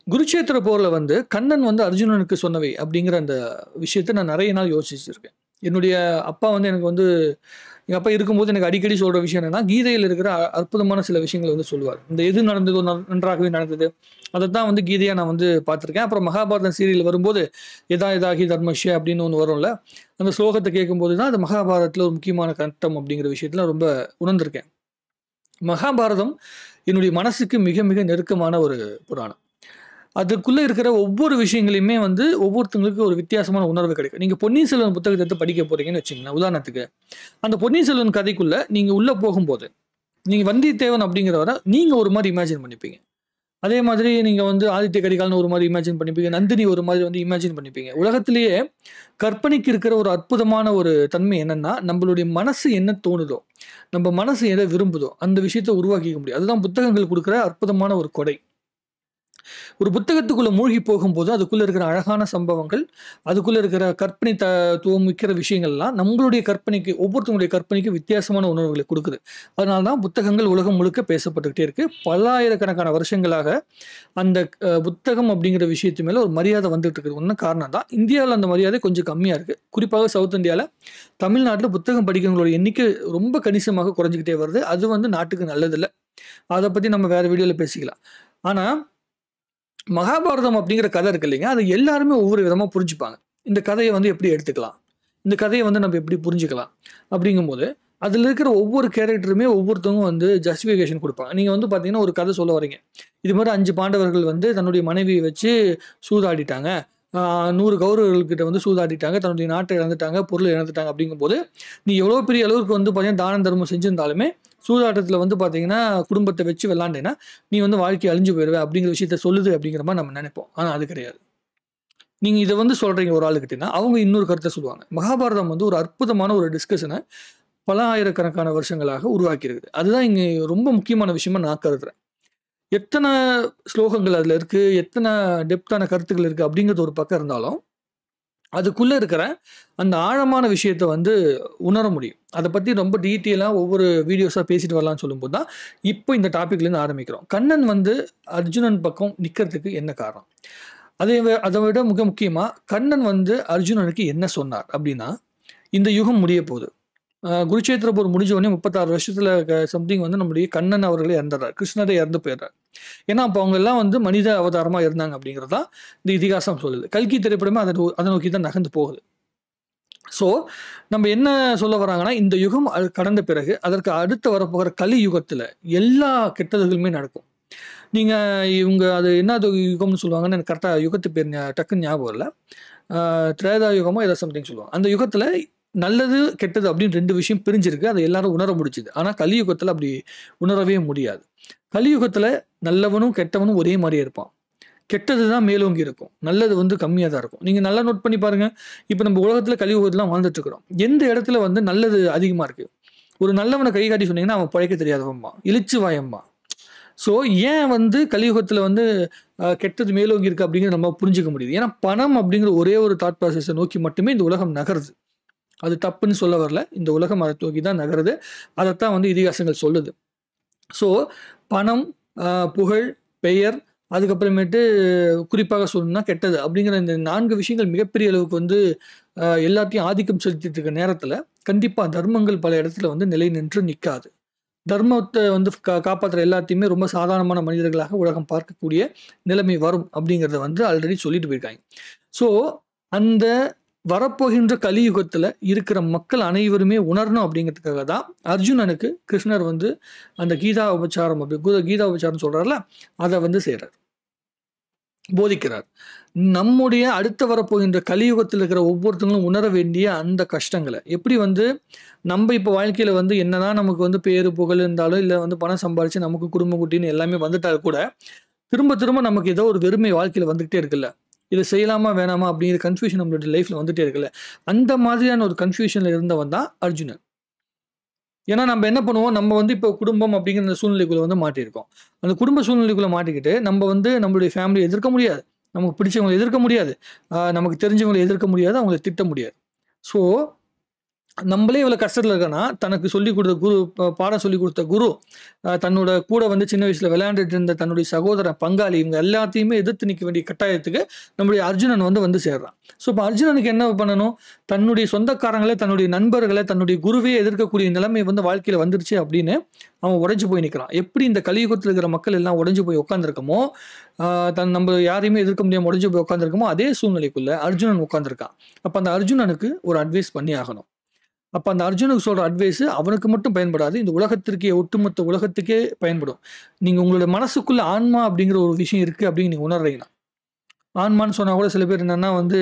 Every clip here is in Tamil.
குருட்சேத்திர போர்ல வந்து கண்ணன் வந்து அர்ஜுனனுக்கு சொன்னவை அப்படிங்கிற அந்த விஷயத்த நான் நிறைய நாள் யோசிச்சிருக்கேன். என்னுடைய அப்பா வந்து எனக்கு வந்து எங்க அப்பா இருக்கும்போது எனக்கு அடிக்கடி சொல்ற விஷயம் என்னன்னா, கீதையில இருக்கிற அற்புதமான சில விஷயங்கள வந்து சொல்லுவார். இந்த எது நடந்ததோ நன்றாகவே நடந்தது. அதத்தான் வந்து கீதையா நான் வந்து பார்த்துருக்கேன். அப்புறம் மகாபாரதம் சீரியல் வரும்போது, "யதா யதாஹி தர்மஷ்ய" அப்படின்னு ஒண்ணு வரும்ல. அந்த ஸ்லோகத்த கேட்கும்போது தான் அது மகாபாரதத்துல ஒரு முக்கியமான கட்டம் அப்படிங்கிற விஷயத்துல ரொம்ப உணர்ந்திருக்கேன். மகாபாரதம் என்னுடைய மனசுக்கு மிக மிக நெருக்கமான ஒரு புராணம். அதுக்குள்ள இருக்கிற ஒவ்வொரு விஷயங்களையுமே வந்து ஒவ்வொருத்தங்களுக்கு ஒரு வித்தியாசமான உணர்வு கிடைக்கும். நீங்க பொன்னியின் செல்வன் புத்தகத்த எடுத்து படிக்க போறீங்கன்னு வச்சுக்கங்களேன், உதாரணத்துக்கு. அந்த பொன்னியின் செல்வன் கதைக்குள்ள நீங்க உள்ள போகும்போது, நீங்க வந்தியத்தேவன் அப்படிங்கிறவர நீங்க ஒரு மாரி இமேஜின் பண்ணிப்பீங்க. அதே மாதிரி நீங்க வந்து ஆதித்ய கரிகாலன் ஒரு மாரி இமேஜின் பண்ணிப்பீங்க. நந்தினி ஒரு மாதிரி வந்து இமேஜின் பண்ணிப்பீங்க. உலகத்திலேயே கற்பனைக்கு இருக்கிற ஒரு அற்புதமான ஒரு தன்மை என்னன்னா, நம்மளுடைய மனசு என்ன தோணுதோ, நம்ம மனசு எத விரும்புதோ, அந்த விஷயத்த உருவாக்கிக்க முடியும். அதுதான் புத்தகங்கள் குடுக்குற அற்புதமான ஒரு கொடை. ஒரு புத்தகத்துக்குள்ள மூழ்கி போகும்போது, அதுக்குள்ள இருக்கிற அழகான சம்பவங்கள், அதுக்குள்ள இருக்கிற கற்பனை தத்துவம் மிக்கிற விஷயங்கள்லாம் நம்மளுடைய கற்பனைக்கு ஒவ்வொருத்தவங்களுடைய கற்பனைக்கு வித்தியாசமான உணர்வுகளை குடுக்குது. அதனால தான் புத்தகங்கள் உலகம் முழுக்க பேசப்பட்டுக்கிட்டே இருக்கு. பல்லாயிரக்கணக்கான வருஷங்களாக அந்த புத்தகம் அப்படிங்கிற விஷயத்து மேல ஒரு மரியாதை வந்துட்டு இருக்குது. ஒண்ணு காரணம் தான். இந்தியாவுல அந்த மரியாதை கொஞ்சம் கம்மியா இருக்கு. குறிப்பாக சவுத் இந்தியால, தமிழ்நாட்டுல புத்தகம் படிக்கிறவங்களோட எண்ணிக்கை ரொம்ப கணிசமாக குறைஞ்சுக்கிட்டே வருது. அது வந்து நாட்டுக்கு நல்லதில்ல. அத பத்தி நம்ம வேற வீடியோல பேசிக்கலாம். ஆனா மகாபாரதம் அப்படிங்கிற கதை இருக்கு இல்லைங்க. அது எல்லாருமே ஒவ்வொரு விதமா புரிஞ்சுப்பாங்க. இந்த கதைய வந்து எப்படி எடுத்துக்கலாம்? இந்த கதைய வந்து நம்ம எப்படி புரிஞ்சுக்கலாம்? அப்படிங்கும்போது, அதில இருக்கிற ஒவ்வொரு கேரக்டருமே ஒவ்வொருத்தவங்க வந்து ஜஸ்டிஃபிகேஷன் குடுப்பாங்க. நீங்க வந்து பார்த்தீங்கன்னா, ஒரு கதை சொல்ல வரீங்க. இது மாரி 5 பாண்டவர்கள் வந்து தன்னுடைய மனைவிய வச்சு சூதாடிட்டாங்க. 100 கௌரவர்கள்கிட்ட வந்து சூதாடிட்டாங்க. தன்னுடைய நாட்ட இழந்துட்டாங்க, பொருள இழந்துட்டாங்க அப்படிங்கும்போது, நீ எவ்வளோ பெரிய அளவுக்கு வந்து பார்த்தீங்கன்னா, தானம், தர்மம் செஞ்சிருந்தாலுமே, சூதாட்டத்தில வந்து பார்த்தீங்கன்னா, குடும்பத்த வச்சு விளையாண்டேன்னா, நீ வந்து வாழ்க்கை அழிஞ்சு போயிருவ அப்படிங்கிற விஷயத்த சொல்லுது அப்படிங்கிற மாரி நம்ம நெனைப்போம். ஆனா அது கிடையாது. நீங்க இத வந்து சொல்றீங்க ஒரு ஆளுகிட்டன்னா, அவங்க இன்னொரு கருத்த சொல்லுவாங்க. மகாபாரதம் வந்து ஒரு அற்புதமான ஒரு டிஸ்கஷன பல ஆயிரக்கணக்கான வருஷங்களாக உருவாக்கியிருக்குது. அதுதான் இங்க ரொம்ப முக்கியமான விஷயமா நான் கருதுறேன். எத்தன ஸ்லோகங்கள் அதுல இருக்கு, எத்தன டெப்த்தான கருத்துக்கள் இருக்கு அப்படிங்கிறது ஒரு பக்கம் இருந்தாலும், அதுக்குள்ள இருக்கிற அந்த ஆழமான விஷயத்த வந்து உணர முடியும். அத பத்தி ரொம்ப டீட்டெயிலா ஒவ்வொரு வீடியோஸா பேசிட்டு வரலாம்னு சொல்லும்போது தான், இப்போ இந்த டாபிக்லேருந்து ஆரம்பிக்கிறோம். கண்ணன் வந்து அர்ஜுனன் பக்கம் நிக்கிறதுக்கு என்ன காரணம்? அத விட மிக முக்கியமா, கண்ணன் வந்து அர்ஜுனனுக்கு என்ன சொன்னார்? அப்டின்னா, இந்த யுகம் முடிய போது. குருட்சேத்திர போர் முடிஞ்ச உடனே 36 வருஷத்துல சம்திங் வந்து நம்முடைய கண்ணன் அவர்களே இறந்துடுறார். கிருஷ்ணரே இறந்து போயிடுறார். ஏன்னா, அப்ப அவங்க எல்லாம் வந்து மனித அவதாரமா இருந்தாங்க அப்படிங்கிறது தான் இந்த இதிகாசம் சொல்லுது. கல்கி திரைப்படமே அத நோக்கி தான் நகர்ந்து போகுது. ஸோ, நம்ம என்ன சொல்ல வராங்கன்னா, இந்த யுகம் கடந்த பிறகு, அதற்கு அடுத்து வரப்போகிற கலி யுகத்துல எல்லா கெட்டதுகளுமே நடக்கும். நீங்க இவங்க அது என்னது யுகம்னு சொல்லுவாங்கன்னு எனக்கு கரெக்ட்டா யுகத்து பேர் டக்குன்னு ஞாபகம் இல்ல. திரேதா யுகமோ ஏதோ சம்திங் சொல்லுவாங்க. அந்த யுகத்துல நல்லது, கெட்டது அப்படின்னு 2 விஷயம் பிரிஞ்சிருக்கு. அத எல்லாரும் உணர முடிஞ்சுது. ஆனா கலியுகத்துல அப்படி உணரவே முடியாது. கலியுகத்துல நல்லவனும், கெட்டவனும் ஒரே மாரியே இருப்பான். கெட்டது தான் மேலோங்கி இருக்கும். நல்லது வந்து கம்மியா தான் இருக்கும். நீங்க நல்லா நோட் பண்ணி பாருங்க. இப்ப நம்ம உலகத்துல கலியுகத்துல வாழ்ந்துட்டு இருக்கிறோம். எந்த இடத்துல வந்து நல்லது அதிகமா இருக்கு? ஒரு நல்லவன கை காட்டி சொன்னீங்கன்னா, அவன் பொழைக்க தெரியாதவன்பான். இளிச்சு வாயன்பான். ஸோ, ஏன் வந்து கலியுகத்தில வந்து கெட்டது மேலோங்கி இருக்கு அப்படிங்கிறத நம்ம புரிஞ்சுக்க முடியுது. ஏன்னா, பணம் அப்படிங்கிற ஒரே ஒரு தாட் ப்ராசஸ நோக்கி மட்டுமே இந்த உலகம் நகருது. அது தப்புன்னு சொல்ல வரல. இந்த உலகம் அத நோக்கி தான் நகருது. அதத்தான் வந்து இதிகாசங்கள் சொல்லுது. ஸோ, பணம், புகழ், பெயர், அதுக்கப்புறமேட்டு குறிப்பாக சொல்லணும்னா கெட்டது அப்படிங்கிற இந்த 4 விஷயங்கள் மிகப்பெரிய அளவுக்கு வந்து எல்லாத்தையும் ஆதிக்கம் செலுத்திட்டு இருக்க நேரத்தில, கண்டிப்பா தர்மங்கள் பல இடத்துல வந்து நிலை நின்று நிக்காது. தர்மத்த வந்து காப்பாத்துற எல்லாத்தையுமே ரொம்ப சாதாரணமான மனிதர்களாக உலகம் பார்க்கக்கூடிய நிலைமை வரும் அப்படிங்கிறத வந்து ஆல்ரெடி சொல்லிட்டு போயிருக்காங்க. ஸோ, அந்த வரப்போகின்ற கலியுகத்துல இருக்கிற மக்கள் அனைவருமே உணரணும் அப்படிங்கிறதுக்காக தான் அர்ஜுனனுக்கு கிருஷ்ணர் வந்து அந்த கீதா உபச்சாரம் கீதா உபச்சாரம் சொல்றார்ல, அத வந்து செய்றார். போதிக்கிறார். நம்முடைய அடுத்து வரப்போகின்ற கலியுகத்தில் இருக்கிற ஒவ்வொருத்தங்களும் உணர வேண்டிய அந்த கஷ்டங்கள, எப்படி வந்து நம்ப இப்ப வாழ்க்கையில வந்து என்னதான் நமக்கு வந்து பேரு, புகழ் இருந்தாலும், இல்ல வந்து பணம் சம்பாரிச்சு நமக்கு குடும்பம், குட்டின்னு எல்லாமே வந்துட்டா கூட, திரும்ப திரும்ப நமக்கு ஏதோ ஒரு வெறுமை வாழ்க்கையில வந்துகிட்டே இருக்குல்ல. இத செய்யலாமா? வேணாமா? அப்படிங்கிற கன்ஃப்யூஷன் நம்மளுடைய லைஃப்ல வந்துட்டே இருக்குல்ல. அந்த மாதிரியான ஒரு கன்ஃப்யூஷன்ல இருந்தவன் தான் அர்ஜுனன். ஏன்னா நம்ம என்ன பண்ணுவோம், நம்ம வந்து இப்போ குடும்பம் அப்படிங்கிற அந்த சூழ்நிலைக்குள்ள வந்து மாட்டியிருக்கோம். அந்த குடும்ப சூழ்நிலைக்குள்ள மாட்டிக்கிட்டு, நம்ம வந்து நம்மளுடைய ஃபேமிலிய எதிர்க்க முடியாது. நமக்கு பிடிச்சவங்கள எதிர்க்க முடியாது. நமக்கு தெரிஞ்சவங்கள எதிர்க்க முடியாது. அவங்கள திட்ட முடியாது. ஸோ, நம்மளே இவ்வளோ கஷ்டத்தில் இருக்கனா, தனக்கு சொல்லிக் கொடுத்த குரு பாடம் சொல்லிக் கொடுத்த குரு, தன்னோட கூட வந்து சின்ன வயசுல விளையாண்டுட்டு இருந்த தன்னுடைய சகோதரன், பங்காளி இவங்க எல்லாத்தையுமே எதிர்த்து நிற்க வேண்டிய கட்டாயத்துக்கு நம்முடைய அர்ஜுனன் வந்து சேர்றான். ஸோ இப்போ அர்ஜுனனுக்கு என்ன பண்ணணும்? தன்னுடைய சொந்தக்காரங்களே, தன்னுடைய நண்பர்களை, தன்னுடைய குருவையே எதிர்க்கக்கூடிய நிலைமை வந்து வாழ்க்கையில் வந்துருச்சு அப்படின்னு அவன் உடைஞ்சு போய் நிற்கிறான். எப்படி இந்த கலியுகத்தில் இருக்கிற மக்கள் எல்லாம் உடைஞ்சு போய் உட்காந்துருக்கமோ, நம்ம யாரையுமே எதிர்க்க முடியாமல் உடைஞ்சு போய் உட்காந்துருக்கமோ, அதே சூழ்நிலைக்குள்ள அர்ஜுனன் உட்காந்துருக்கான். அப்போ அந்த அர்ஜுனனுக்கு ஒரு அட்வைஸ் பண்ணி ஆகணும். அப்போ அந்த அர்ஜுனுக்கு சொல்கிற அட்வைஸு அவனுக்கு மட்டும் பயன்படாது, இந்த உலகத்திற்கே, ஒட்டுமொத்த உலகத்துக்கே பயன்படும். நீங்கள் உங்களோட மனசுக்குள்ளே ஆன்மா அப்படிங்கிற ஒரு விஷயம் இருக்குது அப்படின்னு நீங்கள் உணர்றீங்கன்னா, ஆன்மான்னு சொன்னால் கூட சில பேர் என்னென்னா வந்து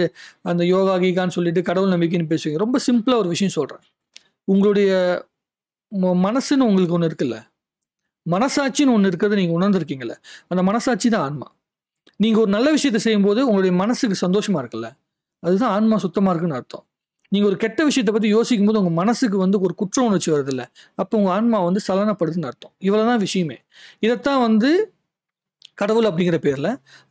அந்த யோகா கீகான்னு சொல்லிட்டு கடவுள் நம்பிக்கைன்னு பேசுவீங்க. ரொம்ப சிம்பிளாக ஒரு விஷயம் சொல்கிறேன். உங்களுடைய மனசுன்னு உங்களுக்கு ஒன்று இருக்குல்ல, மனசாட்சின்னு ஒன்று இருக்கிறது நீங்கள் உணர்ந்துருக்கீங்கல்ல, அந்த மனசாட்சி தான் ஆன்மா. நீங்கள் ஒரு நல்ல விஷயத்தை செய்யும்போது உங்களுடைய மனசுக்கு சந்தோஷமாக இருக்குல்ல, அதுதான் ஆன்மா சுத்தமாக இருக்குன்னு அர்த்தம். நீங்கள் ஒரு கெட்ட விஷயத்தை பற்றி யோசிக்கும் போது உங்கள் மனசுக்கு வந்து ஒரு குற்ற உணர்ச்சி வருதில்ல, அப்போ உங்கள் ஆன்மா வந்து சலனப்படுதுன்னு அர்த்தம். இவ்வளோதான் விஷயமே. இதைத்தான் வந்து கடவுள் அப்படிங்கிற பேரில்,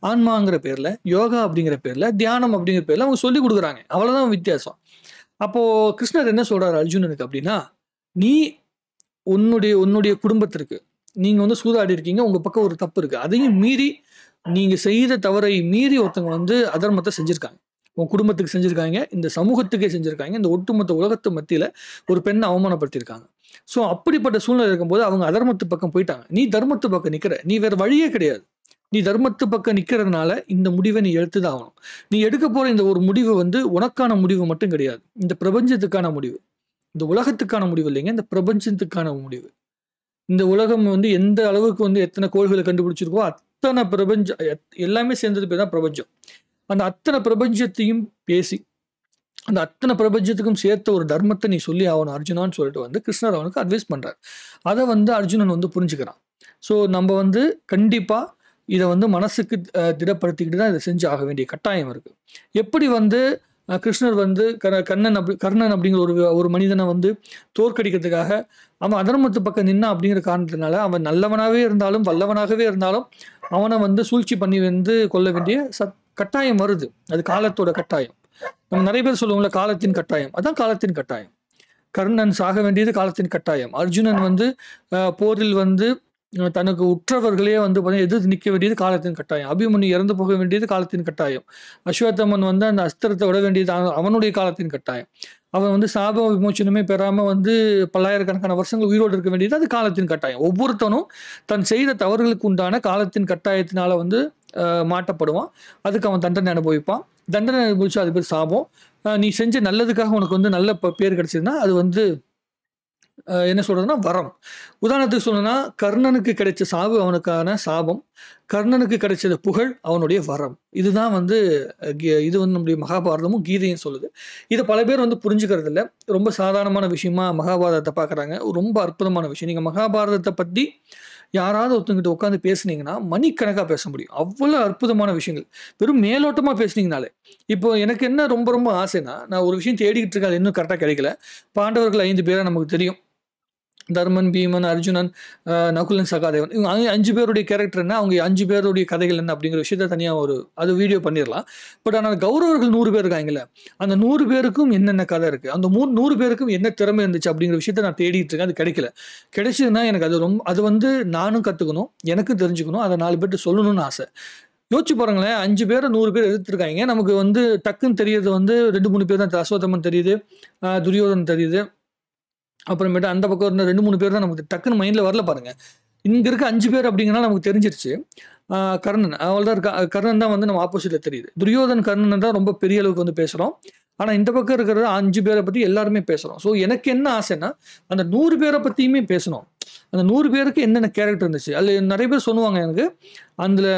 ஆன்மாங்கிற பேரில், யோகா அப்படிங்கிற பேரில், தியானம் அப்படிங்கிற பேரில் அவங்க சொல்லிக் கொடுக்குறாங்க. அவ்வளோதான் வித்தியாசம். அப்போது கிருஷ்ணர் என்ன சொல்கிறார் அர்ஜுனனுக்கு அப்படின்னா, நீ உன்னுடைய குடும்பத்திற்கு நீங்கள் வந்து சூதாடி இருக்கீங்க, உங்கள் பக்கம் ஒரு தப்பு இருக்குது, அதையும் மீறி நீங்கள் செய்த தவறை மீறி ஒருத்தவங்க வந்து அதர்மத்தை செஞ்சுருக்காங்க. உன் குடும்பத்துக்கு செஞ்சுருக்காங்க, இந்த சமூகத்துக்கே செஞ்சுருக்காங்க, இந்த ஒட்டுமொத்த உலகத்து மத்தியில் ஒரு பெண்ணை அவமானப்படுத்தியிருக்காங்க. ஸோ அப்படிப்பட்ட சூழ்நிலை இருக்கும்போது அவங்க அதர்மத்து பக்கம் போயிட்டாங்க. நீ தர்மத்து பக்கம் நிற்கிற, நீ வேறு வழியே கிடையாது. நீ தர்மத்து பக்கம் நிற்கிறதுனால இந்த முடிவை நீ எடுத்துதான் ஆகணும். நீ எடுக்க போகிற இந்த ஒரு முடிவு வந்து உனக்கான முடிவு மட்டும் கிடையாது, இந்த பிரபஞ்சத்துக்கான முடிவு, இந்த உலகத்துக்கான முடிவு இல்லைங்க, இந்த பிரபஞ்சத்துக்கான முடிவு. இந்த உலகம் வந்து எந்த அளவுக்கு வந்து எத்தனை கோள்களை கண்டுபிடிச்சிருக்கோ அத்தனை பிரபஞ்சம் எல்லாமே சேர்ந்தது பேர் தான் பிரபஞ்சம். அந்த அத்தனை பிரபஞ்சத்தையும் பேசி அந்த அத்தனை பிரபஞ்சத்துக்கும் சேர்த்த ஒரு தர்மத்தை நீ சொல்லி ஆகணும் அர்ஜுனான்னு சொல்லிட்டு வந்து கிருஷ்ணர் அவனுக்கு அட்வைஸ் பண்ணுறார். அதை வந்து அர்ஜுனன் வந்து புரிஞ்சுக்கிறான். ஸோ நம்ம வந்து கண்டிப்பாக இதை வந்து மனசுக்கு திடப்படுத்திக்கிட்டு தான் இதை செஞ்சு ஆக வேண்டிய கட்டாயம் இருக்குது. எப்படி வந்து கிருஷ்ணர் வந்து கர்ணன் அப்படிங்கிற ஒரு மனிதனை வந்து தோற்கடிக்கிறதுக்காக அவன் அதர்மத்து பக்கம் நின்னா அப்படிங்கிற காரணத்தினால அவன் நல்லவனாகவே இருந்தாலும் வல்லவனாகவே இருந்தாலும் அவனை வந்து சூழ்ச்சி பண்ணி வந்து கொள்ள வேண்டிய கட்டாயம் வருது. அது காலத்தோட கட்டாயம். நம்ம நிறைய பேர் சொல்லுவோம்ல, காலத்தின் கட்டாயம். அதான் காலத்தின் கட்டாயம். கர்ணன் சாக வேண்டியது காலத்தின் கட்டாயம். அர்ஜுனன் வந்து போரில் வந்து தனக்கு உற்றவர்களே வந்து எதிர்த்து நிற்க வேண்டியது காலத்தின் கட்டாயம். அபிமன்யு இறந்து போக வேண்டியது காலத்தின் கட்டாயம். அஸ்வத்தமன் வந்து அந்த அஸ்திரத்தை விட வேண்டியது அவனுடைய காலத்தின் கட்டாயம். அவன் வந்து சாப விமோச்சனமே பெறாமல் வந்து பல்லாயிரக்கணக்கான வருஷங்கள் உயிரோடு இருக்க வேண்டியது அது காலத்தின் கட்டாயம். ஒவ்வொருத்தனும் தன் செய்த தவறுகளுக்கு உண்டான காலத்தின் கட்டாயத்தினால வந்து மாட்டப்படுவான். அதுக்கு அவன் தண்டனை அனுபவிப்பான். தண்டனை அனுபவிச்சு அது பேர் சாபம். நீ செஞ்ச நல்லதுக்காக உனக்கு வந்து நல்ல பேர் கிடைச்சதுன்னா அது வந்து என்ன சொல்றதுன்னா வரம். உதாரணத்துக்கு சொல்லணும்னா கர்ணனுக்கு கிடைச்ச சாவு அவனுக்கான சாபம், கர்ணனுக்கு கிடைச்சது புகழ் அவனுடைய வரம். இதுதான் வந்து இது வந்து நம்முடைய மகாபாரதமும் கீதையும் சொல்லுது. இதை பல பேர் வந்து புரிஞ்சுக்கிறது இல்லை. ரொம்ப சாதாரணமான விஷயமா மகாபாரதத்தை பார்க்குறாங்க. ரொம்ப அற்புதமான விஷயம். நீங்கள் மகாபாரதத்தை பற்றி யாராவது ஒருத்தங்கிட்ட உட்காந்து பேசுனீங்கன்னா மணிக்கணக்காக பேச முடியும். அவ்வளோ அற்புதமான விஷயங்கள். வெறும் மேலோட்டமாக பேசுனீங்கனாலே. இப்போ எனக்கு என்ன ரொம்ப ரொம்ப ஆசைன்னா, நான் ஒரு விஷயம் தேடிக்கிட்டு இருக்கேன், அது இன்னும் கரெக்டாக கிடைக்கல. பாண்டவர்கள் 5 பேரை நமக்கு தெரியும். தர்மன், பீமன், அர்ஜுனன், நகுலன், சகாதேவன். இவங்க 5 பேருடைய கேரக்டர் என்ன, அவங்க 5 பேருடைய கதைகள் என்ன அப்படிங்கிற விஷயத்த தனியாக அது வீடியோ பண்ணிடலாம். பட் ஆனால் கௌரவர்கள் 100 பேர் இருக்காங்கல்ல, அந்த 100 பேருக்கும் என்னென்ன கதை இருக்குது, அந்த 100 பேருக்கும் என்ன திறமை இருந்துச்சு அப்படிங்கிற விஷயத்த நான் தேடிட்டு இருக்கேன். அது கிடைக்கல. கிடைச்சதுன்னா எனக்கு அது வந்து நானும் கற்றுக்கணும், எனக்கும் தெரிஞ்சுக்கணும், அதை 4 பேர்ட்டு சொல்லணும்னு ஆசை. யோசிச்சு பாருங்களேன், 5 பேரை 100 பேர் எதிர்த்துருக்காங்க. நமக்கு வந்து டக்குன்னு தெரியுது வந்து 2-3 பேர் தான். அஸ்வத்தமன் தெரியுது, துரியோதனன் தெரியுது, அப்புறமேட்டு அந்த பக்கம் இருந்த 2-3 பேர் தான் நமக்கு டக்குன்னு மைண்டில் வரல பாருங்க. இங்கே இருக்க 5 பேர் அப்படிங்கிறனால நமக்கு தெரிஞ்சிருச்சு. கர்ணன் அவள் தான் இருக்கா. கர்ணன் தான் வந்து நம்ம ஆப்போசிட்டில் தெரியுது. துரியோதன் கர்ணன் தான் ரொம்ப பெரிய அளவுக்கு வந்து பேசுகிறோம். ஆனால் இந்த பக்கம் இருக்கிற 5 பேரை பற்றி எல்லாருமே பேசுகிறோம். ஸோ எனக்கு என்ன ஆசைன்னா, அந்த 100 பேரை பற்றியுமே பேசணும். அந்த 100 பேருக்கு என்னென்ன கேரக்டர் இருந்துச்சு. அதில் நிறைய பேர் சொல்லுவாங்க எனக்கு, அதில்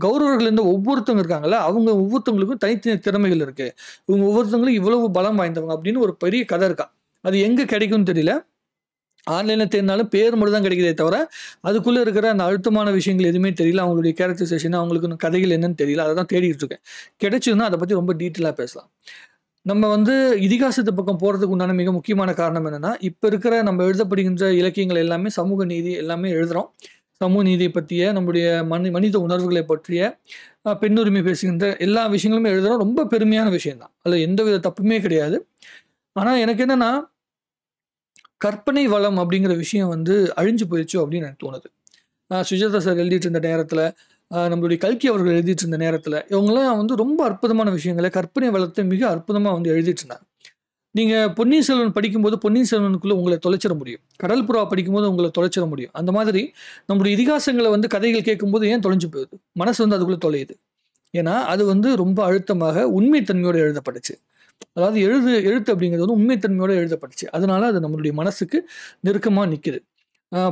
கௌரவர்கள் இருந்த ஒவ்வொருத்தவங்க இருக்காங்கல்ல, அவங்க ஒவ்வொருத்தவங்களுக்கும் தனித்தனி திறமைகள் இருக்குது, இவங்க ஒவ்வொருத்தவங்களும் இவ்வளவு பலம் வாய்ந்தவங்க அப்படின்னு ஒரு பெரிய கதை இருக்கா. அது எங்கே கிடைக்கும்னு தெரியல. ஆன்லைனில் தேடினாலும் பேர் மட்டும் தான் கிடைக்குதே தவிர அதுக்குள்ளே இருக்கிற அந்த அழுத்தமான விஷயங்கள் எதுவுமே தெரியல. அவங்களுடைய கேரக்டரைசேஷன், அவங்களுக்கு கதைகள் என்னன்னு தெரியல. அதை தான் தேடிட்டு இருக்கேன். கிடைச்சதுன்னா அதை பற்றி ரொம்ப டீட்டெயிலாக பேசலாம். நம்ம வந்து இதிகாசத்து பக்கம் போகிறதுக்கு உண்டான மிக முக்கியமான காரணம் என்னென்னா, இப்போ இருக்கிற நம்ம எழுதப்படுகின்ற இலக்கியங்கள் எல்லாமே சமூக நீதி எல்லாமே எழுதுகிறோம். சமூக நீதியை பற்றிய, நம்முடைய மனித உணர்வுகளை பற்றிய, பெண்ணுரிமை பேசுகின்ற எல்லா விஷயங்களுமே எழுதுகிறோம். ரொம்ப பெருமையான விஷயம்தான், அதில் எந்த வித தப்புமே கிடையாது. ஆனா எனக்கு என்னன்னா, கற்பனை வளம் அப்படிங்கிற விஷயம் வந்து அழிஞ்சு போயிருச்சோ அப்படின்னு எனக்கு தோணுது. சுஜாதா சார் எழுதிட்டு இருந்த நேரத்துல, நம்மளுடைய கல்கி அவர்கள் எழுதிட்டு இருந்த நேரத்துல, இவங்கலாம் வந்து ரொம்ப அற்புதமான விஷயங்கள, கற்பனை வளத்த மிக அற்புதமா வந்து எழுதிட்டு இருந்தாங்க. நீங்க பொன்னியின் செல்வன் படிக்கும்போது, பொன்னியின் செல்வனுக்குள்ள உங்கள தொலைச்சிற முடியும். கடல் புறா படிக்கும்போது உங்கள தொலைச்சிற முடியும். அந்த மாதிரி நம்முடைய இதிகாசங்கள வந்து கதைகள் கேட்கும்போது ஏன் தொலைஞ்சு போகுது? மனசு வந்து அதுக்குள்ள தொலையுது. ஏன்னா, அது வந்து ரொம்ப அழுத்தமாக உண்மை தன்மையோட எழுதப்பட்டுச்சு. அதாவது எழுத்து அப்படிங்கிறது வந்து உண்மை தன்மையோட எழுதப்பட்டுச்சு. அதனால அது நம்மளுடைய மனசுக்கு நெருக்கமா நிக்குது.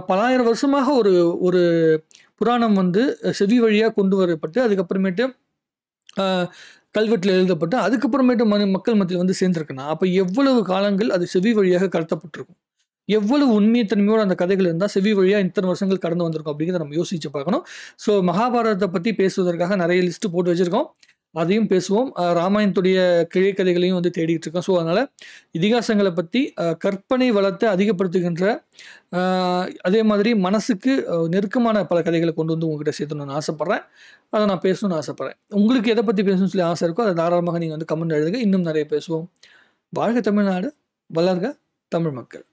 பலாயிரம் வருஷமாக ஒரு ஒரு புராணம் வந்து செவி வழியா கொண்டு வரப்பட்டு, அதுக்கப்புறமேட்டு அ கல்வெட்டுல எழுதப்பட்டு, அதுக்கப்புறமேட்டு மக்கள் மத்தியில வந்து சேர்ந்திருக்குன்னா, அப்ப எவ்வளவு காலங்கள் அது செவி வழியாக கடத்தப்பட்டிருக்கும்? எவ்வளவு உண்மைத்தன்மையோட அந்த கதைகள் இருந்தா, செவி வழியா இத்தன வருஷங்கள் கடந்து வந்திருக்கும் அப்படிங்கிறத நம்ம யோசிச்சு பார்க்கணும். ஸோ மகாபாரதத்த பத்தி பேசுவதற்காக நெறைய லிஸ்ட் போட்டு வச்சிருக்கோம். அதையும் பேசுவோம். ராமாயணத்துடைய கிளை கதைகளையும் வந்து தேடிட்டு இருக்கோம். ஸோ அதனால இதிகாசங்கள பத்தி கற்பனை வளத்த அதிகப்படுத்துகின்ற, அ அதே மாதிரி மனசுக்கு நெருக்கமான பல கதைகள கொண்டு வந்து உங்ககிட்ட சேர்த்தணும்னு ஆசைப்படுறேன். அத நான் பேசணும்னு ஆசைப்படுறேன். உங்களுக்கு எத பத்தி பேசணும்னு சொல்லி ஆசை இருக்கோ, அத தாராளமாக நீங்க வந்து கமெண்ட் எழுதுங்க. இன்னும் நெறைய பேசுவோம். வாழ்க தமிழ்நாடு! வளர்க தமிழ் மக்கள்!